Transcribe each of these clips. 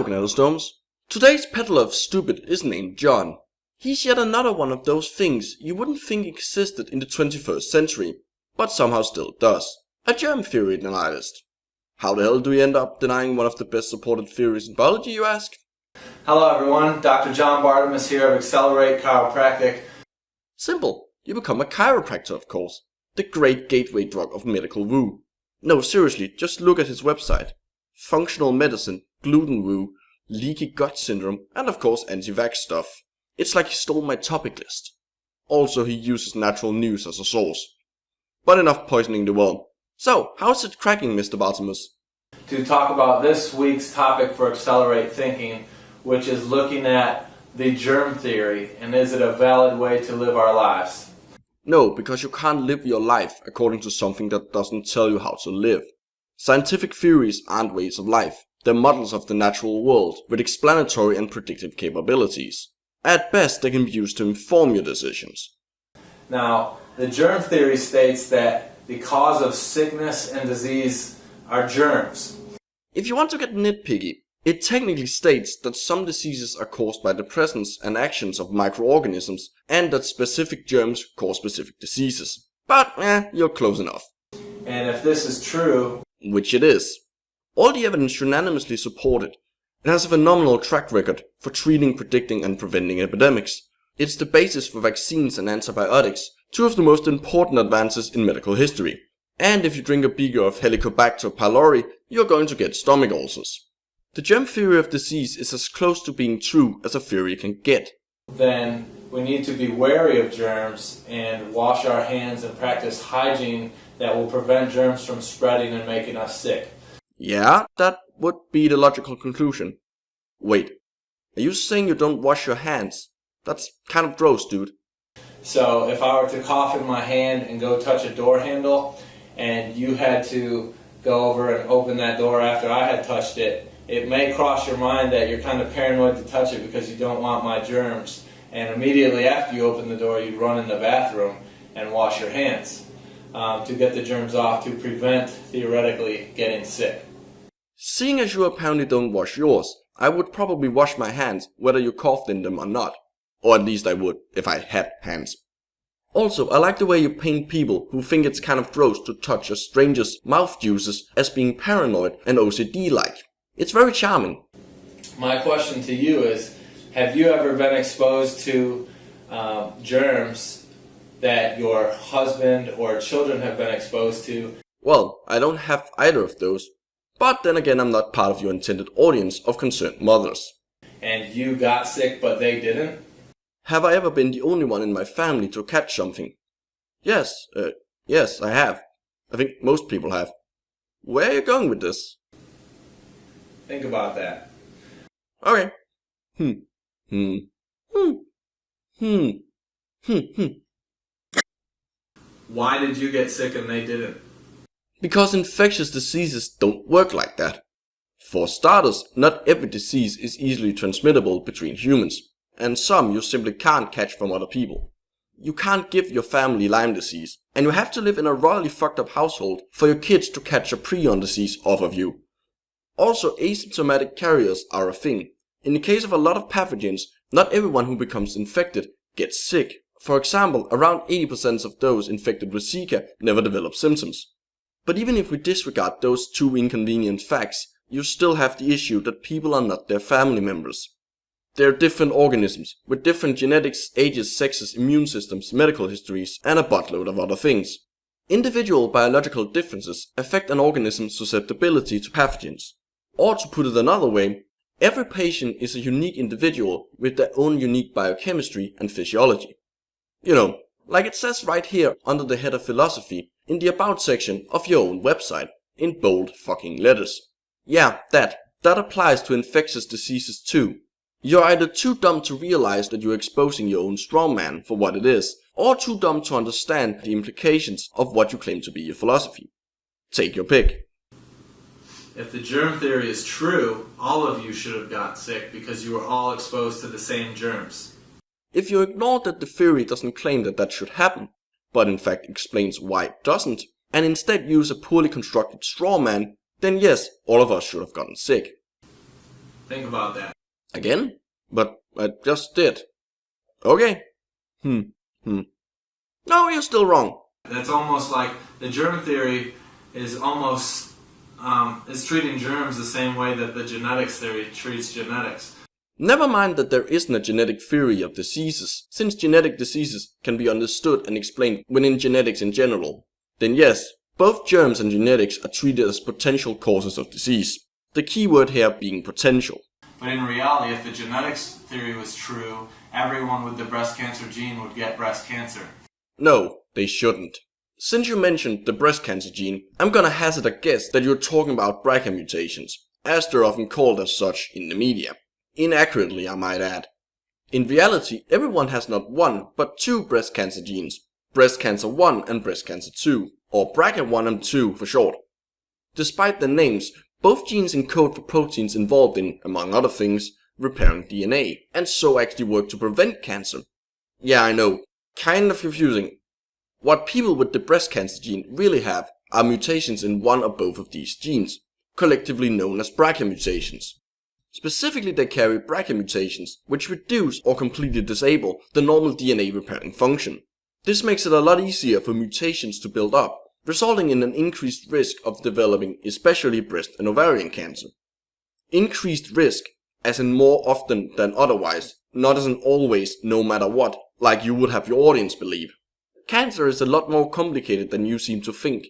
Hello Gnatostorms. Today's peddler of stupid is named John. He's yet another one of those things you wouldn't think existed in the 21st century, but somehow still does. A germ theory denialist. How the hell do we end up denying one of the best supported theories in biology, you ask? Hello everyone, Dr. John Bartimus here of Accelerate Chiropractic. Simple. You become a chiropractor, of course. The great gateway drug of medical woo. No, seriously, just look at his website. Functional medicine, gluten woo, leaky gut syndrome, and of course anti-vax stuff. It's like he stole my topic list. Also, he uses natural news as a source. But enough poisoning the well. So, how's it cracking, Mr. Bartimus? To talk about this week's topic for Accelerate Thinking, which is looking at the germ theory, and is it a valid way to live our lives? No, because you can't live your life according to something that doesn't tell you how to live. Scientific theories aren't ways of life. They're models of the natural world with explanatory and predictive capabilities. At best, they can be used to inform your decisions. Now, the germ theory states that the cause of sickness and disease are germs. If you want to get nitpicky, it technically states that some diseases are caused by the presence and actions of microorganisms, and that specific germs cause specific diseases. But, you're close enough. And if this is true, which it is, all the evidence unanimously support it. It has a phenomenal track record for treating, predicting, and preventing epidemics. It's the basis for vaccines and antibiotics, two of the most important advances in medical history. And if you drink a beaker of Helicobacter pylori, you're going to get stomach ulcers. The germ theory of disease is as close to being true as a theory can get. Then we need to be wary of germs and wash our hands and practice hygiene that will prevent germs from spreading and making us sick. Yeah, that would be the logical conclusion. Wait, are you saying you don't wash your hands? That's kind of gross, dude. So if I were to cough in my hand and go touch a door handle, and you had to go over and open that door after I had touched it, it may cross your mind that you're kind of paranoid to touch it because you don't want my germs, and immediately after you open the door you'd run in the bathroom and wash your hands to get the germs off, to prevent, theoretically, getting sick. Seeing as you apparently don't wash yours, I would probably wash my hands whether you coughed in them or not. Or at least I would, if I had hands. Also, I like the way you paint people who think it's kind of gross to touch a stranger's mouth juices as being paranoid and OCD-like. It's very charming. My question to you is, have you ever been exposed to germs that your husband or children have been exposed to? Well, I don't have either of those. But then again, I'm not part of your intended audience of concerned mothers. And you got sick, but they didn't? Have I ever been the only one in my family to catch something? Yes, I have. I think most people have. Where are you going with this? Think about that. Okay. Why did you get sick and they didn't? Because infectious diseases don't work like that. For starters, not every disease is easily transmittable between humans, and some you simply can't catch from other people. You can't give your family Lyme disease, and you have to live in a royally fucked up household for your kids to catch a prion disease off of you. Also, asymptomatic carriers are a thing. In the case of a lot of pathogens, not everyone who becomes infected gets sick. For example, around 80% of those infected with Zika never develop symptoms. But even if we disregard those two inconvenient facts, you still have the issue that people are not their family members. They're different organisms, with different genetics, ages, sexes, immune systems, medical histories, and a buttload of other things. Individual biological differences affect an organism's susceptibility to pathogens. Or to put it another way, every patient is a unique individual with their own unique biochemistry and physiology. You know, like it says right here under the header philosophy in the about section of your own website, in bold fucking letters. Yeah, that applies to infectious diseases too. You're either too dumb to realize that you're exposing your own strongman for what it is, or too dumb to understand the implications of what you claim to be your philosophy. Take your pick. If the germ theory is true, all of you should have gotten sick because you were all exposed to the same germs. If you ignore that the theory doesn't claim that should happen, but in fact explains why it doesn't, and instead use a poorly constructed straw man, then yes, all of us should have gotten sick. Think about that. Again? But I just did. Okay. No, you're still wrong. That's almost like the germ theory is almost is treating germs the same way that the genetics theory treats genetics. Never mind that there isn't a genetic theory of diseases, since genetic diseases can be understood and explained within genetics in general. Then yes, both germs and genetics are treated as potential causes of disease. The key word here being potential. But in reality, if the genetics theory was true, everyone with the breast cancer gene would get breast cancer. No, they shouldn't. Since you mentioned the breast cancer gene, I'm gonna hazard a guess that you're talking about BRCA mutations, as they're often called as such in the media. Inaccurately, I might add. In reality, everyone has not one, but two breast cancer genes. Breast cancer 1 and breast cancer 2, or BRCA1 and 2 for short. Despite their names, both genes encode for proteins involved in, among other things, repairing DNA, and so actually work to prevent cancer. Yeah, I know, kind of confusing. What people with the breast cancer gene really have are mutations in one or both of these genes, collectively known as BRCA mutations. Specifically, they carry BRCA mutations, which reduce or completely disable the normal DNA repairing function. This makes it a lot easier for mutations to build up, resulting in an increased risk of developing especially breast and ovarian cancer. Increased risk, as in more often than otherwise, not as in always, no matter what, like you would have your audience believe. Cancer is a lot more complicated than you seem to think.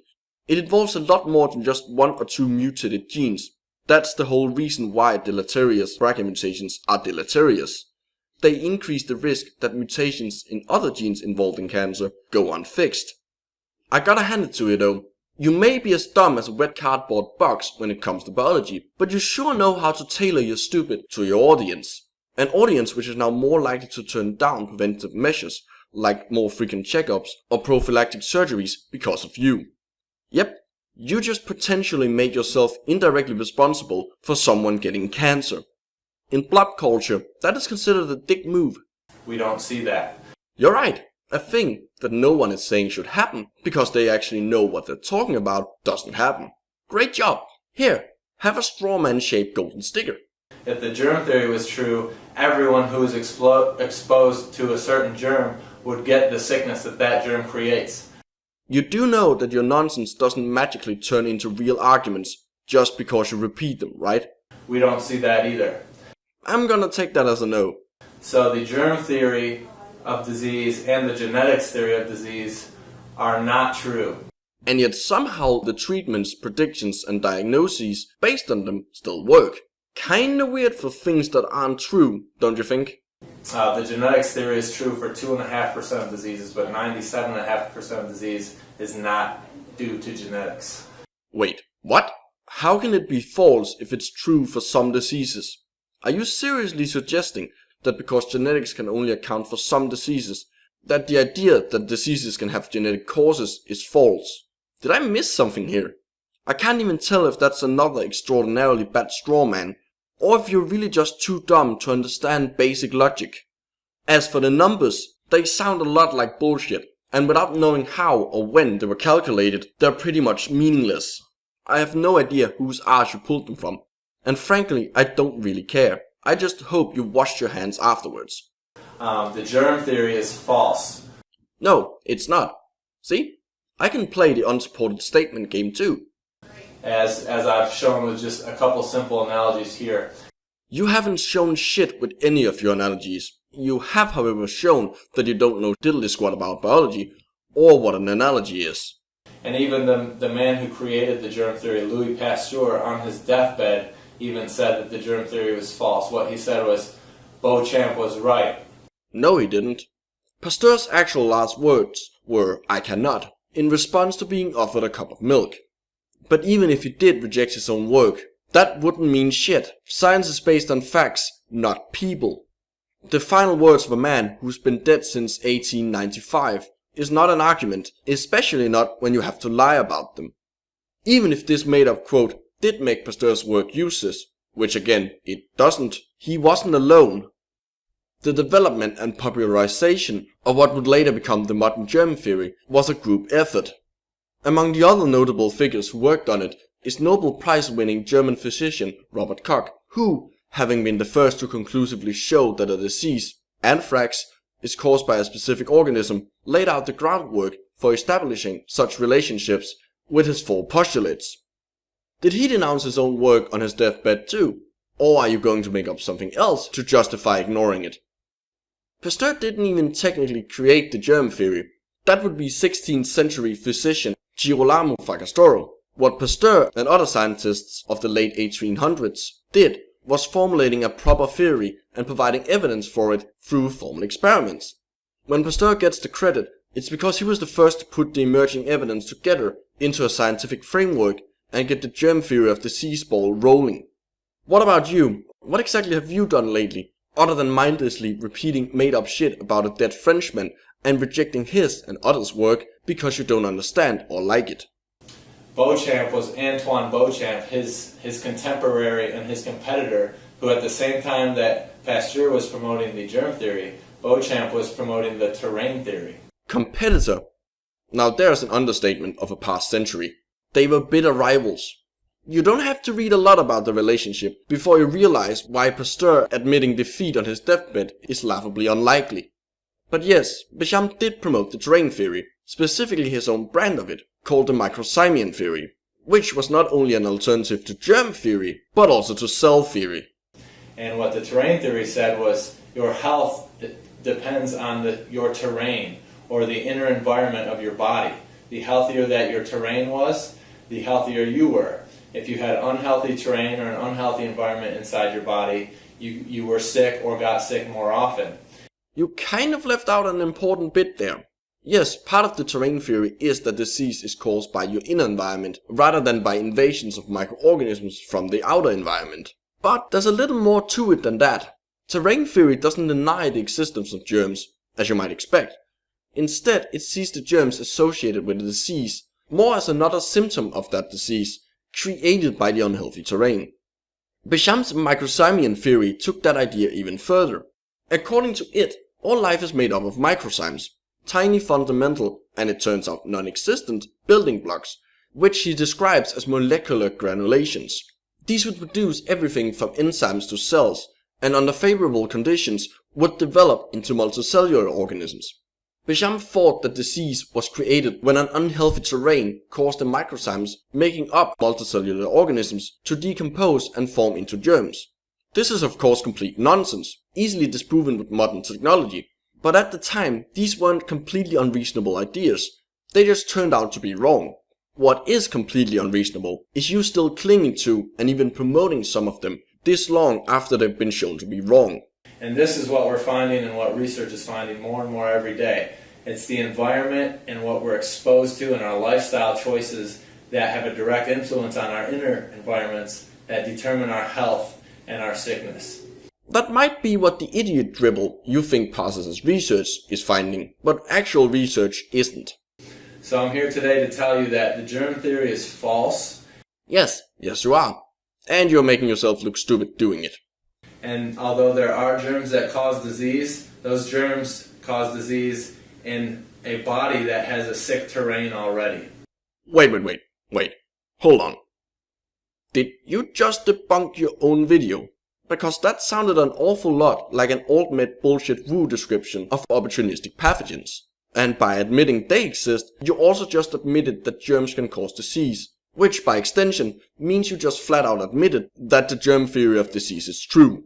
It involves a lot more than just one or two mutated genes. That's the whole reason why deleterious BRCA mutations are deleterious. They increase the risk that mutations in other genes involved in cancer go unfixed. I gotta hand it to you though. You may be as dumb as a wet cardboard box when it comes to biology, but you sure know how to tailor your stupid to your audience. An audience which is now more likely to turn down preventive measures, like more frequent checkups or prophylactic surgeries because of you. Yep, you just potentially made yourself indirectly responsible for someone getting cancer. In blood culture, that is considered a dick move. We don't see that. You're right. A thing that no one is saying should happen because they actually know what they're talking about doesn't happen. Great job. Here, have a straw man shaped golden sticker. If the germ theory was true, everyone who is exposed to a certain germ would get the sickness that that germ creates. You do know that your nonsense doesn't magically turn into real arguments just because you repeat them, right? We don't see that either. I'm gonna take that as a no. So the germ theory of disease and the genetics theory of disease are not true. And yet somehow the treatments, predictions and diagnoses based on them still work. Kinda weird for things that aren't true, don't you think? The genetics theory is true for 2.5% of diseases, but 97.5% of disease is not due to genetics. Wait, what? How can it be false if it's true for some diseases? Are you seriously suggesting that because genetics can only account for some diseases, that the idea that diseases can have genetic causes is false? Did I miss something here? I can't even tell if that's another extraordinarily bad straw man, or if you're really just too dumb to understand basic logic. As for the numbers, they sound a lot like bullshit, and without knowing how or when they were calculated, they're pretty much meaningless. I have no idea whose arse you pulled them from, and frankly, I don't really care. I just hope you washed your hands afterwards. The germ theory is false. No, it's not. See? I can play the unsupported statement game too. As I've shown with just a couple simple analogies here. You haven't shown shit with any of your analogies. You have, however, shown that you don't know diddly squat about biology, or what an analogy is. And even the man who created the germ theory, Louis Pasteur, on his deathbed, even said that the germ theory was false. What he said was, Beauchamp was right. No, he didn't. Pasteur's actual last words were, "I cannot," in response to being offered a cup of milk. But even if he did reject his own work, that wouldn't mean shit. Science is based on facts, not people. The final words of a man who's been dead since 1895 is not an argument, especially not when you have to lie about them. Even if this made-up quote did make Pasteur's work useless, which again, it doesn't, he wasn't alone. The development and popularization of what would later become the modern germ theory was a group effort. Among the other notable figures who worked on it is Nobel Prize-winning German physician Robert Koch, who, having been the first to conclusively show that a disease, anthrax, is caused by a specific organism, laid out the groundwork for establishing such relationships with his 4 postulates. Did he denounce his own work on his deathbed too? Or are you going to make up something else to justify ignoring it? Pasteur didn't even technically create the germ theory. That would be 16th century physician Girolamo Fracastoro. What Pasteur and other scientists of the late 1800s did was formulating a proper theory and providing evidence for it through formal experiments. When Pasteur gets the credit, it's because he was the first to put the emerging evidence together into a scientific framework and get the germ theory of disease ball rolling. What about you? What exactly have you done lately, other than mindlessly repeating made up shit about a dead Frenchman and rejecting his and others' work because you don't understand or like it? Beauchamp was Antoine Beauchamp, his contemporary and his competitor, who at the same time that Pasteur was promoting the germ theory, Beauchamp was promoting the terrain theory. Competitor? Now there's an understatement of a past century. They were bitter rivals. You don't have to read a lot about the relationship before you realize why Pasteur admitting defeat on his deathbed is laughably unlikely. But yes, Beauchamp did promote the terrain theory, specifically his own brand of it, called the microsimian theory, which was not only an alternative to germ theory, but also to cell theory. And what the terrain theory said was your health depends on your terrain, or the inner environment of your body. The healthier that your terrain was, the healthier you were. If you had unhealthy terrain or an unhealthy environment inside your body, you were sick or got sick more often. You kind of left out an important bit there. Yes, part of the terrain theory is that disease is caused by your inner environment rather than by invasions of microorganisms from the outer environment. But there's a little more to it than that. Terrain theory doesn't deny the existence of germs, as you might expect. Instead, it sees the germs associated with the disease more as another symptom of that disease, created by the unhealthy terrain. Beauchamp's microsimian theory took that idea even further. According to it, all life is made up of microzymes, tiny fundamental, and it turns out non-existent, building blocks, which he describes as molecular granulations. These would produce everything from enzymes to cells, and under favorable conditions would develop into multicellular organisms. Beauchamp thought that disease was created when an unhealthy terrain caused the microzymes making up multicellular organisms to decompose and form into germs. This is of course complete nonsense, easily disproven with modern technology, but at the time these weren't completely unreasonable ideas, they just turned out to be wrong. What is completely unreasonable is you still clinging to and even promoting some of them this long after they've been shown to be wrong. And this is what we're finding and what research is finding more and more every day. It's the environment and what we're exposed to and our lifestyle choices that have a direct influence on our inner environments that determine our health and our sickness. That might be what the idiot dribble you think passes as research is finding, but actual research isn't. So I'm here today to tell you that the germ theory is false. Yes you are. And you're making yourself look stupid doing it. And although there are germs that cause disease, those germs cause disease in a body that has a sick terrain already. Wait. Hold on. Did you just debunk your own video? Because that sounded an awful lot like an old med bullshit woo description of opportunistic pathogens. And by admitting they exist, you also just admitted that germs can cause disease. Which by extension means you just flat out admitted that the germ theory of disease is true.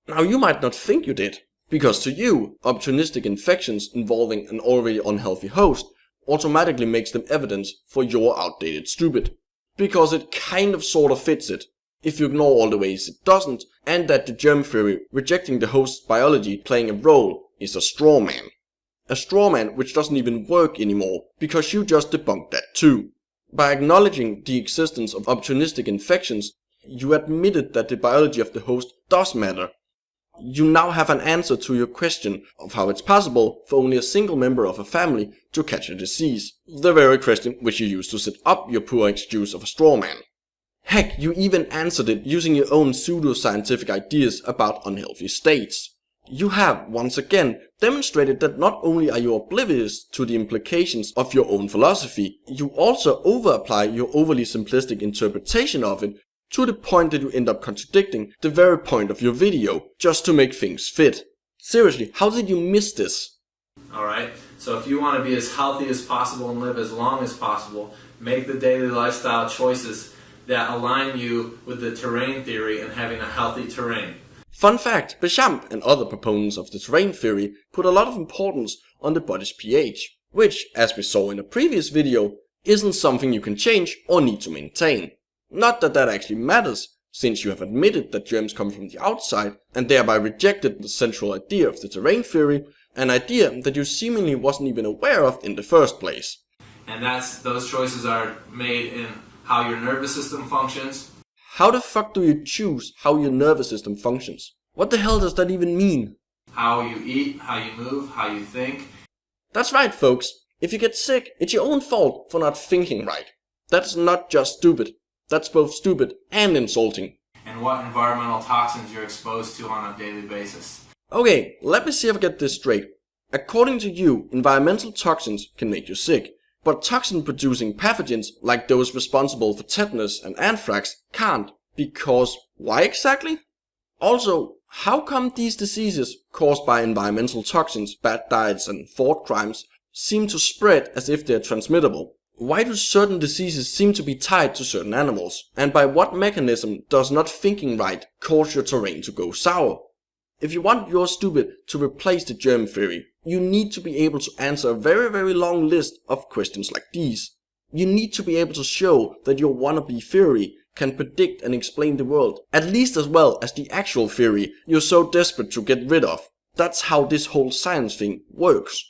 Now you might not think you did, because to you, opportunistic infections involving an already unhealthy host automatically makes them evidence for your outdated stupid. Because it kind of sort of fits it, if you ignore all the ways it doesn't, and that the germ theory rejecting the host's biology playing a role is a straw man. A straw man which doesn't even work anymore, because you just debunked that too. By acknowledging the existence of opportunistic infections, you admitted that the biology of the host does matter. You now have an answer to your question of how it's possible for only a single member of a family to catch a disease. The very question which you used to set up your poor excuse of a straw man. Heck, you even answered it using your own pseudo-scientific ideas about unhealthy states. You have, once again, demonstrated that not only are you oblivious to the implications of your own philosophy, you also over-apply your overly simplistic interpretation of it to the point that you end up contradicting the very point of your video just to make things fit. Seriously, how did you miss this? Alright, so if you want to be as healthy as possible and live as long as possible, make the daily lifestyle choices that align you with the terrain theory and having a healthy terrain. Fun fact, Béchamp and other proponents of the terrain theory put a lot of importance on the body's pH, which, as we saw in a previous video, isn't something you can change or need to maintain. Not that that actually matters, since you have admitted that germs come from the outside and thereby rejected the central idea of the terrain theory, an idea that you seemingly wasn't even aware of in the first place. And those choices are made in how your nervous system functions. How the fuck do you choose how your nervous system functions? What the hell does that even mean? How you eat, how you move, how you think. That's right, folks. If you get sick, it's your own fault for not thinking right. That's not just stupid. That's both stupid and insulting. And what environmental toxins you're exposed to on a daily basis. Okay, let me see if I get this straight. According to you, environmental toxins can make you sick, but toxin-producing pathogens like those responsible for tetanus and anthrax can't. Because why exactly? Also, how come these diseases caused by environmental toxins, bad diets and thought crimes seem to spread as if they're transmittable? Why do certain diseases seem to be tied to certain animals? And by what mechanism does not thinking right cause your terrain to go sour? If you want your stupid to replace the germ theory, you need to be able to answer a very long list of questions like these. You need to be able to show that your wannabe theory can predict and explain the world, at least as well as the actual theory you're so desperate to get rid of. That's how this whole science thing works.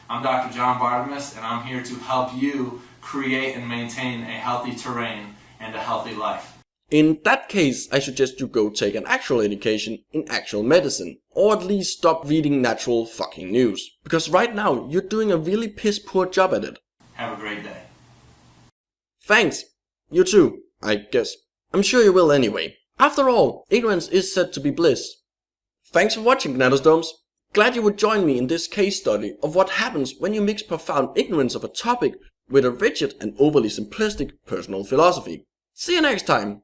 I'm Dr. John Bartimus, and I'm here to help you create and maintain a healthy terrain and a healthy life. In that case, I suggest you go take an actual education in actual medicine, or at least stop reading natural fucking news. Because right now, you're doing a really piss poor job at it. Have a great day. Thanks. You too, I guess. I'm sure you will anyway. After all, ignorance is said to be bliss. Thanks for watching, Gnatosdomes. Glad you would join me in this case study of what happens when you mix profound ignorance of a topic with a rigid and overly simplistic personal philosophy. See you next time.